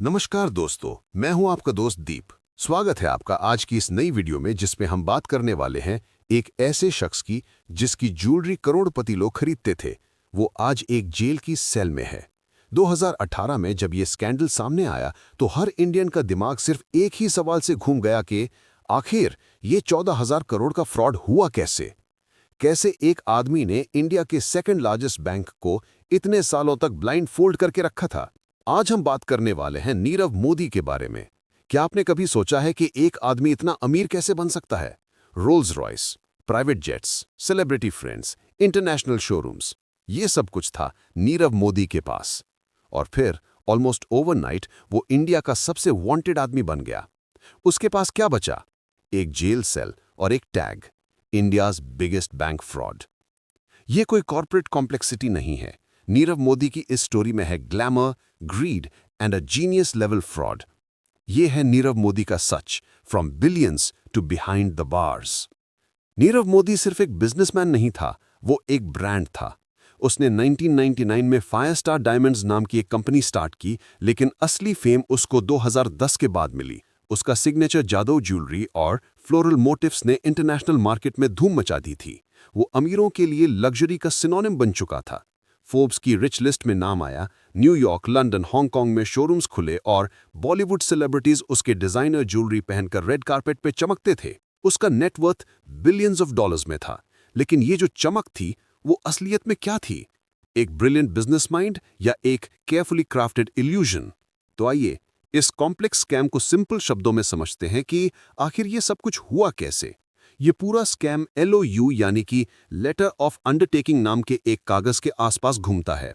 नमस्कार दोस्तों, मैं हूं आपका दोस्त दीप। स्वागत है आपका आज की इस नई वीडियो में जिसमें हम बात करने वाले हैं एक ऐसे शख्स की जिसकी ज्वेलरी करोड़पति लोग खरीदते थे। वो आज एक जेल की सेल में है। 2018 में जब ये स्कैंडल सामने आया तो हर इंडियन का दिमाग सिर्फ एक ही सवाल से घूम गया कि आखिर ये 14,000 करोड़ का फ्रॉड हुआ कैसे। कैसे एक आदमी ने इंडिया के सेकंड लार्जेस्ट बैंक को इतने सालों तक ब्लाइंड फोल्ड करके रखा था। आज हम बात करने वाले हैं नीरव मोदी के बारे में। क्या आपने कभी सोचा है कि एक आदमी इतना अमीर कैसे बन सकता है? Rolls Royce, private jets, celebrity friends, international showrooms, ये सब कुछ था नीरव मोदी के पास। और फिर ऑलमोस्ट ओवरनाइट वो इंडिया का सबसे वांटेड आदमी बन गया। उसके पास क्या बचा? एक जेल सेल और एक tag, India's biggest bank fraud. ये कोई कॉर्पोरेट कॉम्प्लेक्सिटी नहीं है। नीरव मोदी की इस स्टोरी में है glamour, greed and a genius level fraud. ये है नीरव मोदी का सच, from billions to behind the bars. Nirav Modi सिर्फ एक बिजनेसमैन नहीं था, वो एक ब्रांड था। उसने 1999 में फायर स्टार डायमंड्स नाम की एक कंपनी स्टार्ट की, लेकिन असली फेम उसको 2010 के बाद मिली। उसका सिग्नेचर जादव ज्वेलरी और फ्लोरल मोटिव्स ने इंटरनेशनल मार्केट में धूम मचा दी थी। वो अमीरों के लिए लग्जरी का सिनोनिम बन चुका था। फोर्ब्स की रिच लिस्ट में नाम आया। न्यूयॉर्क, लंदन, हांगकांग में शोरूम्स खुले और बॉलीवुड सेलिब्रिटीज उसके डिजाइनर ज्वेलरी पहनकर रेड कार्पेट पे चमकते थे। उसका नेटवर्थ बिलियंस ऑफ डॉलर्स में था। लेकिन ये जो चमक थी वो असलियत में क्या थी? एक ब्रिलियंट बिजनेस माइंड या एक केयरफुली क्राफ्टेड इल्यूजन? तो आइए इस कॉम्प्लेक्स स्कैम को सिंपल शब्दों में समझते हैं कि आखिर ये सब कुछ हुआ कैसे। ये पूरा स्कैम LOU यानी कि लेटर ऑफ अंडरटेकिंग नाम के एक कागज के आसपास घूमता है।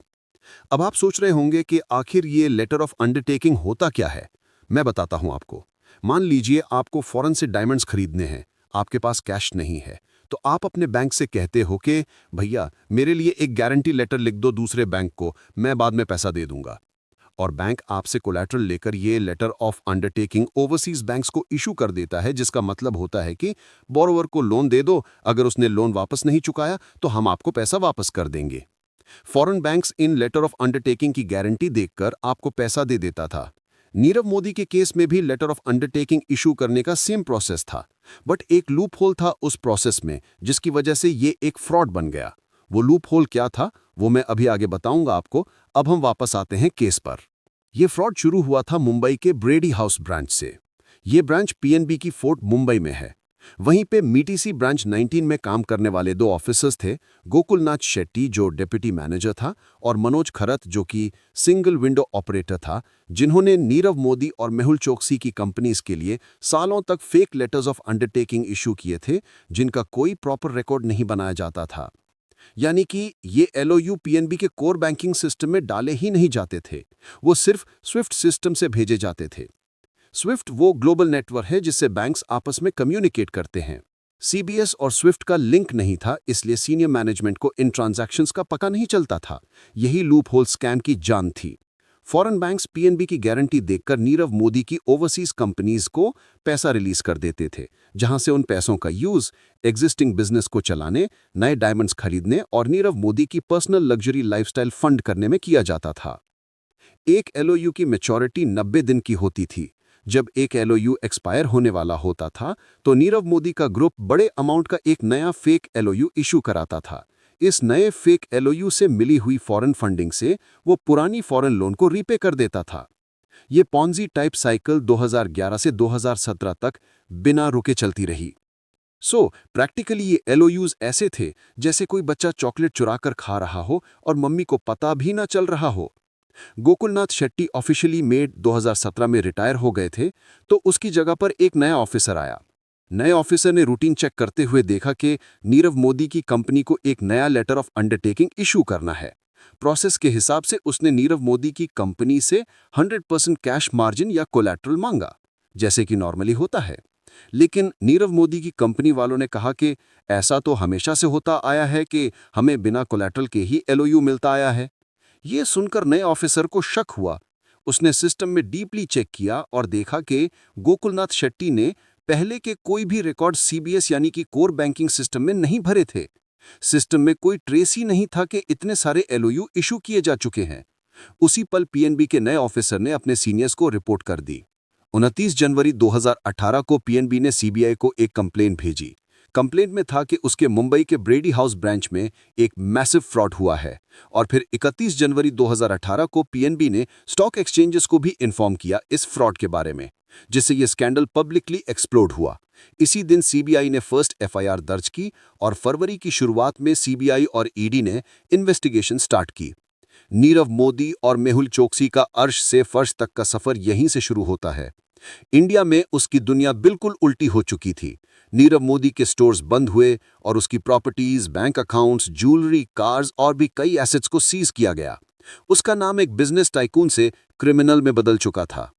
अब आप सोच रहे होंगे कि आखिर ये लेटर ऑफ अंडरटेकिंग होता क्या है। मैं बताता हूं आपको। मान लीजिए आपको फॉरेन से डायमंड्स खरीदने हैं, आपके पास कैश नहीं है, तो आप अपने बैंक से कहते हो कि भैया मेरे लिए एक गारंटी लेटर लिख दो दूसरे बैंक को, मैं बाद में पैसा दे दूंगा। और बैंक आपसे कोलैटरल लेकर ये letter of undertaking overseas banks को इशू कर देता है, जिसका मतलब होता है कि बोरोवर को लोन दे दो, अगर उसने लोन वापस नहीं चुकाया तो हम आपको पैसा वापस कर देंगे। Foreign banks in letter of undertaking की गारंटी देखकर आपको पैसा दे देता था। नीरव मोदी के केस में भी लेटर ऑफ अंडरटेकिंग इशू करने का सेम प्रोसेस था, बट एक लूप होल था उस प्रोसेस में जिसकी वजह से ये एक फ्रॉड बन गया। वो लूप होल क्या था वो मैं अभी आगे बताऊंगा आपको। अब हम वापस आते हैं केस पर। यह फ्रॉड शुरू हुआ था मुंबई के ब्रेडी हाउस ब्रांच से। ये ब्रांच PNB की फोर्ट मुंबई में है। वहीं पे मीटीसी ब्रांच 19 में काम करने वाले दो ऑफिसर्स थे, गोकुलनाथ शेट्टी जो डिप्टी मैनेजर था और मनोज खरत जो कि सिंगल विंडो ऑपरेटर था, जिन्होंने नीरव मोदी और मेहुल चोकसी की कंपनीज के लिए सालों तक fake letters of undertaking issue किए थे, जिनका कोई प्रॉपर रिकॉर्ड नहीं बनाया जाता था। यानी कि ये LOU PNB के कोर बैंकिंग सिस्टम में डाले ही नहीं जाते थे, वो सिर्फ स्विफ्ट सिस्टम से भेजे जाते थे। स्विफ्ट वो ग्लोबल नेटवर्क है जिससे बैंक्स आपस में कम्युनिकेट करते हैं। CBS और स्विफ्ट का लिंक नहीं था, इसलिए सीनियर मैनेजमेंट को इन ट्रांजैक्शंस का पता नहीं चलता था। यही लूप होल स्कैम की जान थी। फॉरेन बैंक्स PNB की गारंटी देखकर नीरव मोदी की ओवरसीज कंपनीज को पैसा रिलीज कर देते थे, जहां से उन पैसों का यूज एग्जिस्टिंग बिजनेस को चलाने, नए डायमंड्स खरीदने और नीरव मोदी की पर्सनल लग्जरी लाइफस्टाइल फंड करने में किया जाता था। एक LOU की मैच्योरिटी 90 दिन की होती थी। जब एक LOU एक्सपायर होने वाला होता था तो नीरव मोदी का ग्रुप बड़े अमाउंट का एक नया फेक LOU इशू कराता था। इस नए फेक LOU से मिली हुई फॉरेन फंडिंग से वो पुरानी फॉरेन लोन को रीपे कर देता था। ये पॉन्जी टाइप साइकिल 2011 से 2017 तक बिना रुके चलती रही। प्रैक्टिकली ये LOUs ऐसे थे जैसे कोई बच्चा चॉकलेट चुराकर खा रहा हो और मम्मी को पता भी ना चल रहा हो। गोकुलनाथ शेट्टी ऑफिशियली मेड 2017 में रिटायर हो गए थे, तो उसकी जगह पर एक नया ऑफिसर आया। नए ऑफिसर ने रूटीन चेक करते हुए देखा कि नीरव मोदी की कंपनी को एक नया लेटर ऑफ अंडरटेकिंग इशू करना है। प्रोसेस के हिसाब से उसने नीरव मोदी की कंपनी से 100% कैश मार्जिन या कोलैटरल मांगा, जैसे कि नॉर्मली होता है। लेकिन नीरव मोदी की कंपनी वालों ने कहा कि ऐसा तो हमेशा से होता आया है कि हमें बिना कोलैटरल के ही LOU मिलता आया है। ये सुनकर नए ऑफिसर को शक हुआ। उसने सिस्टम में डीपली चेक किया और देखा कि गोकुलनाथ शेट्टी ने पहले के कोई भी रिकॉर्ड CBS यानी कि कोर बैंकिंग सिस्टम में नहीं भरे थे। सिस्टम में कोई ट्रेस ही नहीं था कि इतने सारे LOU इशू किए जा चुके हैं। उसी पल पीएनबी के नए ऑफिसर ने अपने सीनियर्स को रिपोर्ट कर दी। 29 जनवरी 2018 को पीएनबी ने सीबीआई को एक कंप्लेंट भेजी। कंप्लेंट में था कि उसके मुंबई के ब्रेडी हाउस ब्रांच में एक मैसिव फ्रॉड हुआ है। और फिर 31 जनवरी 2018 को पीएनबी ने स्टॉक एक्सचेंजेस को भी इन्फॉर्म किया इस फ्रॉड के बारे में, जिससे यह स्कैंडल पब्लिकली एक्सप्लोड हुआ। इसी दिन सीबीआई ने फर्स्ट एफआईआर दर्ज की और फरवरी की शुरुआत में सीबीआई और ईडी ने इन्वेस्टिगेशन स्टार्ट की। नीरव मोदी और मेहुल चोकसी का अर्श से फर्श तक का सफर यहीं से शुरू होता है। इंडिया में उसकी दुनिया बिल्कुल उल्टी हो चुकी थी। नीरव मोदी के स्टोर्स बंद हुए और उसकी properties, bank accounts, jewellery, cars और भी कई एसेट्स को सीज किया गया। उसका नाम एक बिजनेस टाइकून से क्रिमिनल में बदल चुका था।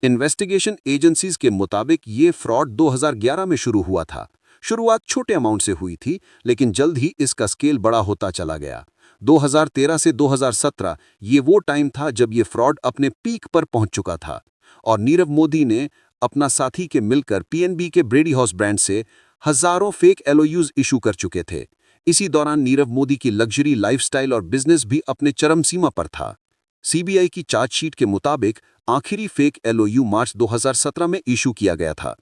इन्वेस्टिगेशन एजेंसीज के मुताबिक ये फ्रॉड 2011 में शुरू हुआ था। शुरुआत छोटे अमाउंट से हुई थी, लेकिन जल्द ही इसका स्केल बड़ा होता चला गया। 2013 से 2017 ये वो टाइम था जब ये फ्रॉड अपने पीक पर पहुंच चुका था और नीरव मोदी ने अपना साथी के मिलकर पीएनबी के ब्रेडी हाउस ब्रांड से हजारों फेक एलओयूज इशू कर चुके थे। इसी दौरान नीरव मोदी की लग्जरी लाइफस्टाइल और बिजनेस भी अपने चरम सीमा पर था। सीबीआई की चार्जशीट के मुताबिक आखिरी फेक एलओयू मार्च 2017 में इशू किया गया था।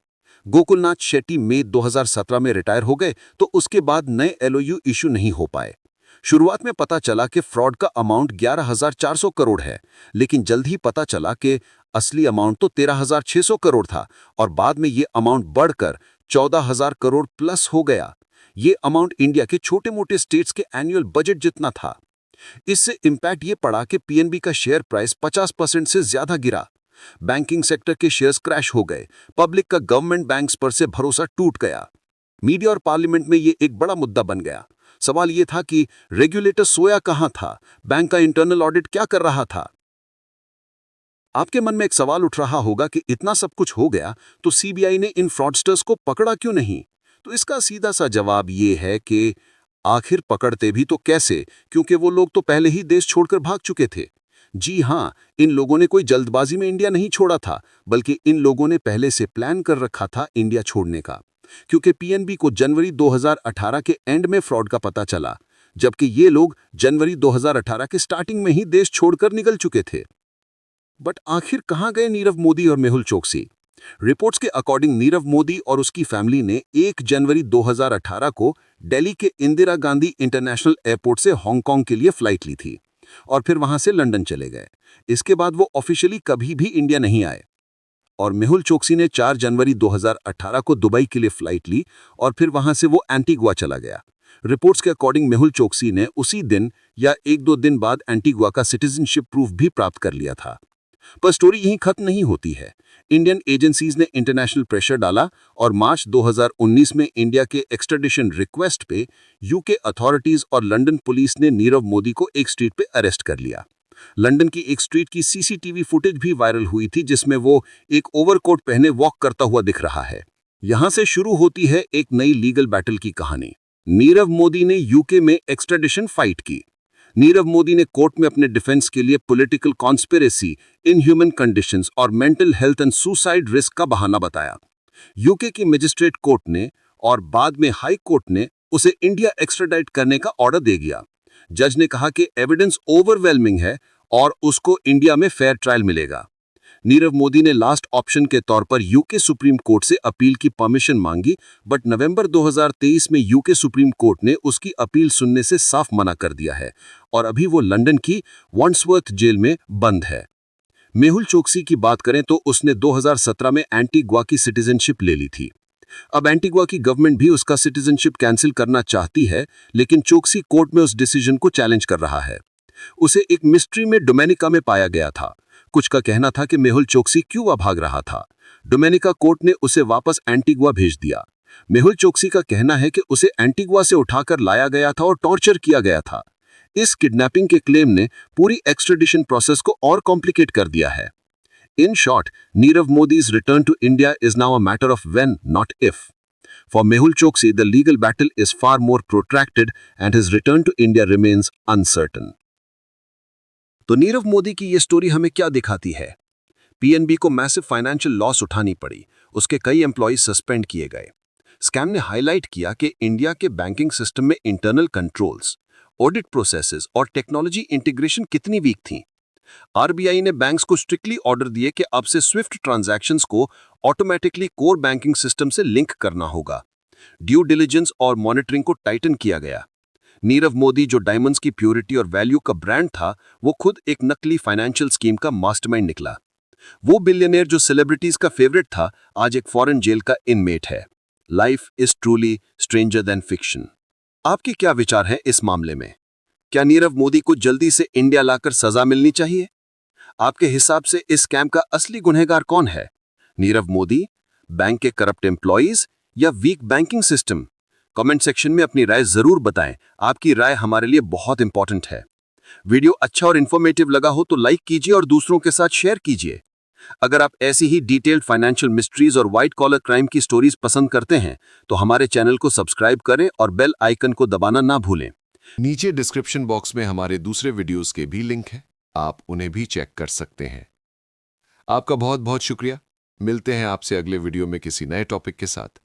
गोकुलनाथ शेट्टी मई 2017 में रिटायर हो गए, तो उसके बाद नए एलओयू इशू नहीं हो पाए। शुरुआत में पता चला कि फ्रॉड का अमाउंट 11,400 करोड़ है, लेकिन जल्द ही पता चला कि असली अमाउंट तो 13,600 करोड़ था और बाद में ये अमाउंट बढ़कर 14,000 करोड़ प्लस हो गया। ये अमाउंट इंडिया के छोटे-मोटे स्टेट्स के एनुअल बजट जितना था। इससे इंपैक्ट ये पड़ा कि पीएनबी का शेयर प्राइस 50% से ज्यादा गिरा। बैंकिंग सेक्टर के शेयर्स क्रैश हो गए। पब्लिक का गवर्नमेंट बैंक्स पर से भरोसा टूट गया। मीडिया और पार्लियामेंट में ये एक बड़ा मुद्दा बन गया। सवाल ये था कि रेगुलेटर सोया कहां था, बैंक का इंटरनल ऑडिट क्या कर रहा था। आपके मन में एक सवाल उठ रहा होगा कि इतना सब कुछ हो गया तो सीबीआई ने इन फ्रॉडस्टर्स को पकड़ा क्यों नहीं। तो इसका सीधा सा जवाब ये है कि आखिर पकड़ते भी तो कैसे, क्योंकि वो लोग तो पहले ही देश छोड़कर भाग चुके थे। जी हाँ, इन लोगों ने कोई जल्दबाजी में इंडिया नहीं छोड़ा था, बल्कि इन लोगों ने पहले से प्लान कर रखा था इंडिया छोड़ने का। क्योंकि पीएनबी को जनवरी 2018 के एंड में फ्रॉड का पता चला, जबकि ये लोग जनवरी 2018 के स्टार्टिंग में ही देश छोड़कर निकल चुके थे। बट आखिर कहां गए नीरव मोदी और मेहुल चोकसी? रिपोर्ट्स के अकॉर्डिंग नीरव मोदी और उसकी फैमिली ने 1 जनवरी 2018 को दिल्ली के इंदिरा गांधी इंटरनेशनल एयरपोर्ट से हांगकांग के लिए फ्लाइट ली थी और फिर वहां से लंदन चले गए। इसके बाद वो ऑफिशियली कभी भी इंडिया नहीं आए। और मेहुल चोकसी ने 4 जनवरी 2018 को दुबई के लिए फ्लाइट ली और फिर वहां से वो एंटीगुआ चला गया। रिपोर्ट्स के अकॉर्डिंग मेहुल चोकसी ने उसी दिन या 1-2 दिन बाद एंटीगुआ का सिटीजनशिप प्रूफ भी प्राप्त कर लिया था। पर स्टोरी यहीं खत्म नहीं होती है। इंडियन एजेंसीज ने इंटरनेशनल प्रेशर डाला और मार्च 2019 में इंडिया के एक्सट्रेडिशन रिक्वेस्ट पे यूके अथॉरिटीज और लंदन पुलिस ने नीरव मोदी को एक स्ट्रीट पे अरेस्ट कर लिया। लंदन की एक स्ट्रीट की सीसीटीवी फुटेज भी वायरल हुई थी, जिसमें वो एक ओवरकोट पहने वॉक करता हुआ दिख रहा है। यहां से शुरू होती है एक नई लीगल बैटल की कहानी। नीरव मोदी ने यूके में एक्सट्रेडिशन फाइट की। नीरव मोदी ने कोर्ट में अपने डिफेंस के लिए पॉलिटिकल कॉन्स्पिरेसी, इनह्यूमन कंडीशंस और mental health and suicide risk का बहाना बताया। यूके की मजिस्ट्रेट कोर्ट ने और बाद में हाई कोर्ट ने उसे इंडिया एक्स्ट्राडाइट करने का ऑर्डर दे दिया। जज ने कहा कि एविडेंस ओवरवेलमिंग है और उसको इंडिया में फेयर ट्रायल मिलेगा। नीरव मोदी ने लास्ट ऑप्शन के तौर पर यूके सुप्रीम कोर्ट से अपील की परमिशन मांगी, बट नवंबर 2023 में यूके सुप्रीम कोर्ट ने उसकी अपील सुनने से साफ मना कर दिया है और अभी वो लंदन की वॉन्ड्सवर्थ जेल में बंद है। मेहुल चोकसी की बात करें तो उसने 2017 में एंटीगुआ की सिटीजनशिप ले ली थी। अब एंटीगुआ की गवर्नमेंट भी उसका सिटीजनशिप कैंसिल करना चाहती है, लेकिन चोकसी कोर्ट में उस डिसीजन को चैलेंज कर रहा है। उसे एक मिस्ट्री में डोमिनिका में पाया गया था। कुछ का कहना था कि मेहुल चोकसी क्यूबा भाग रहा था। डोमिनिका कोर्ट ने उसे वापस एंटीगुआ भेज दिया। मेहुल चोकसी का कहना है कि उसे एंटीगुआ से उठाकर लाया गया था और टॉर्चर किया गया था। इस किडनैपिंग के क्लेम ने पूरी एक्सट्रेडिशन प्रोसेस को और कॉम्प्लिकेट कर दिया है। In short, Nirav Modi's return to India is now a matter of when, not if. For Mehul Choksi, the legal battle is far more protracted and his return to India remains uncertain. तो नीरव मोदी की ये story हमें क्या दिखाती है? PNB को massive financial loss उठानी पड़ी, उसके कई एम्प्लॉइज सस्पेंड किए गए। स्कैम ने हाईलाइट किया कि इंडिया के बैंकिंग सिस्टम में इंटरनल कंट्रोल्स, ऑडिट प्रोसेसेस और टेक्नोलॉजी इंटीग्रेशन कितनी वीक थी। आरबीआई ने बैंक्स को स्ट्रिक्टली ऑर्डर दिए कि अब से स्विफ्ट ट्रांजैक्शंस को ऑटोमेटिकली कोर बैंकिंग सिस्टम से लिंक करना होगा। ड्यू डिलिजेंस और मॉनिटरिंग को टाइटन किया गया। नीरव मोदी, जो डायमंड्स की प्योरिटी और वैल्यू का ब्रांड था, वो खुद एक नकली फाइनेंशियल स्कीम का मास्टरमाइंड निकला। वो बिलियनियर जो सेलिब्रिटीज का फेवरेट था, आज एक फॉरेन जेल का इनमेट है। Life is truly stranger then fiction. आपके क्या विचार हैं इस मामले में? क्या नीरव मोदी को जल्दी से इंडिया लाकर सजा मिलनी चाहिए? आपके हिसाब से इस स्कैम का असली गुनहगार कौन है? नीरव मोदी, बैंक के करप्ट एम्प्लॉइज या weak banking system? Comment section में अपनी राय जरूर बताएं। आपकी राय हमारे लिए बहुत इंपॉर्टेंट है। वीडियो अच्छा और इन्फॉर्मेटिव लगा हो तो लाइक कीजिए और दूसरों के साथ शेयर कीजिए। अगर आप ऐसी ही डिटेल्ड फाइनेंशियल मिस्ट्रीज और व्हाइट कॉलर क्राइम की स्टोरीज पसंद करते हैं तो हमारे चैनल को सब्सक्राइब करें और बेल आइकन को दबाना ना भूलें। नीचे डिस्क्रिप्शन बॉक्स में हमारे दूसरे वीडियोस के भी लिंक हैं, आप उन्हें भी चेक कर सकते हैं। आपका बहुत बहुत शुक्रिया। मिलते हैं आपसे अगले वीडियो में किसी नए टॉपिक के साथ।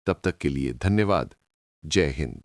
तब तक के लिए धन्यवाद। जय हिंद।